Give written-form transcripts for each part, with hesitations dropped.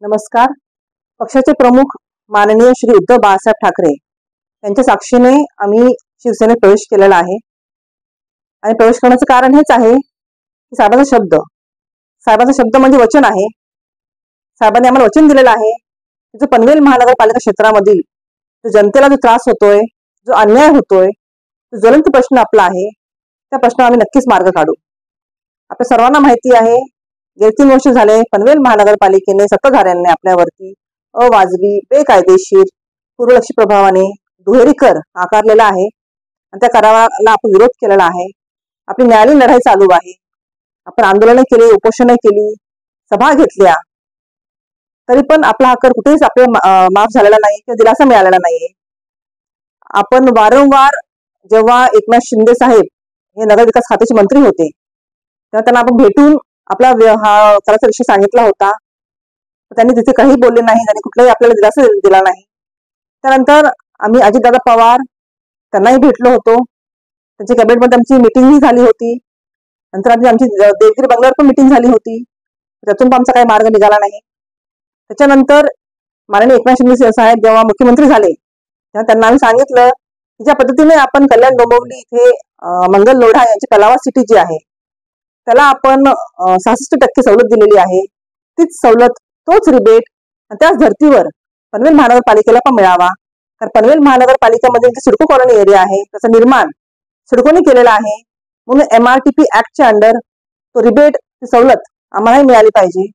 नमस्कार. पक्षाचे प्रमुख माननीय श्री उद्धव बाळासाहेब ठाकरे यांच्या साक्षीने आम्ही शिवसेनेत प्रवेश केलेला आहे. आणि प्रवेश करण्याचं कारण हेच आहे की साहेबांचा शब्द म्हणजे वचन आहे. साहेबांनी आम्हाला वचन दिलेलं आहे की जो पनवेल महानगरपालिका क्षेत्रामधील जो जनतेला जो त्रास होतोय, जो अन्याय होतोय, जो ज्वलंत प्रश्न आपला आहे, त्या प्रश्नावर आम्ही नक्कीच मार्ग काढू. आपल्या सर्वांना माहिती आहे, गेली 3 वर्ष झाले पनवेल महानगरपालिकेने सत्ताधाऱ्यांनी आपल्यावरती अवाजवी, बेकायदेशीर, पूर्वलक्षी प्रभावाने दुहेरी कर आकारलेला आहे आणि त्या कराराला आपण विरोध केलेला आहे. आपली न्यायालयीन लढाई चालू आहे. आपण आंदोलनं केली, उपोषणं केली, सभा घेतल्या, तरी पण आपला हा कर कुठेच आपल्याला माफ झालेला नाही किंवा दिलासा मिळालेला नाहीये. आपण वारंवार जेव्हा एकनाथ शिंदे साहेब हे नगरविकास खात्याचे मंत्री होते तेव्हा त्यांना आपण भेटून आपला हा कराचा विषय सांगितला होता. त्यांनी तिथे काही बोलले नाही, त्यांनी कुठलाही आपल्याला दिलासा दिला नाही. त्यानंतर आम्ही अजितदादा पवार त्यांनाही भेटलो होतो. त्यांच्या कॅबिनेटमध्ये आमची मिटिंगही झाली होती. नंतर आमची देवगिरी बंगल्यावर पण मिटिंग झाली होती. त्यातून पण आमचा काही मार्ग निघाला नाही. त्याच्यानंतर माननीय एकनाथ शिंदे साहेब जेव्हा मुख्यमंत्री झाले तेव्हा त्यांना आम्ही सांगितलं की ज्या पद्धतीने आपण कल्याण डोंबिवली इथे मंगल लोढा यांची तलावा सिटी जी आहे त्याला आपण 66% सवलत दिलेली आहे. तीच सवलत, तोच रिबेट त्याच धर्तीवर पनवेल महानगरपालिकेला पण मिळावा. कारण पनवेल महानगरपालिकेमध्ये जे सिडको कॉलनी एरिया आहे त्याचं निर्माण सिडकोने केलेलं आहे. म्हणून MRTP ऍक्टच्या अंडर तो रिबेट, ती सवलत आम्हालाही मिळाली पाहिजे.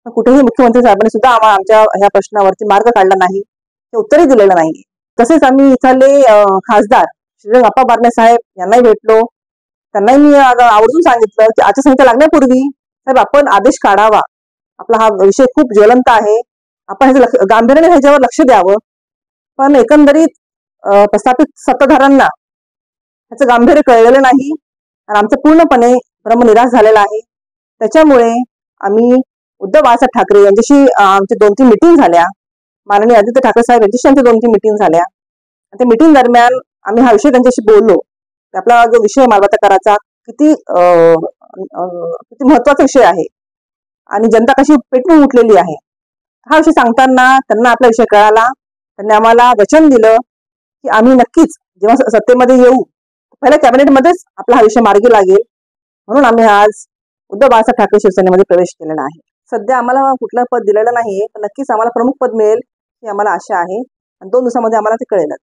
कुठेही मुख्यमंत्री साहेबांनी सुद्धा आमच्या ह्या प्रश्नावरती मार्ग काढला नाही, ते उत्तरही दिलेलं नाही. तसेच आम्ही इथले खासदार श्री अप्पा बारणे साहेब यांनाही भेटलो. त्यांनाही मी आवर्जून सांगितलं की आचारसंहिता लागण्यापूर्वी साहेब आपण आदेश काढावा. आपला हा विषय खूप ज्वलंत आहे, आपण ह्याचं गांभीर्याने ह्याच्यावर लक्ष द्यावं. पण एकंदरीत प्रस्थापित सत्ताधाऱ्यांना ह्याचं गांभीर्य कळलेलं नाही आणि आमचं पूर्णपणे भ्रमनिराश झालेला आहे. त्याच्यामुळे आम्ही उद्धव बाळासाहेब ठाकरे यांच्याशी आमच्या 2-3 मिटिंग झाल्या. माननीय आदित्य ठाकरे साहेब यांच्याशी आमच्या 2-3 मिटिंग झाल्या. त्या मिटिंग दरम्यान आम्ही हा विषय त्यांच्याशी बोललो. आपला जो विषय मालमत्ता कराचा किती महत्वाचा विषय आहे आणि जनता कशी पेटून उठलेली आहे, हा विषय सांगताना त्यांना आपला विषय कळाला. त्यांनी आम्हाला वचन दिलं की आम्ही नक्कीच जेव्हा सत्तेमध्ये येऊ पहिल्या कॅबिनेटमध्येच आपला हा विषय मार्गी लागेल. म्हणून आम्ही आज उद्धव बाळासाहेब ठाकरे शिवसेनेमध्ये प्रवेश केलेला आहे. सध्या आम्हाला कुठलं पद दिलेलं नाहीये, पण नक्कीच आम्हाला प्रमुख पद मिळेल ही आम्हाला आशा आहे आणि 2 दिवसामध्ये आम्हाला ते कळेलच.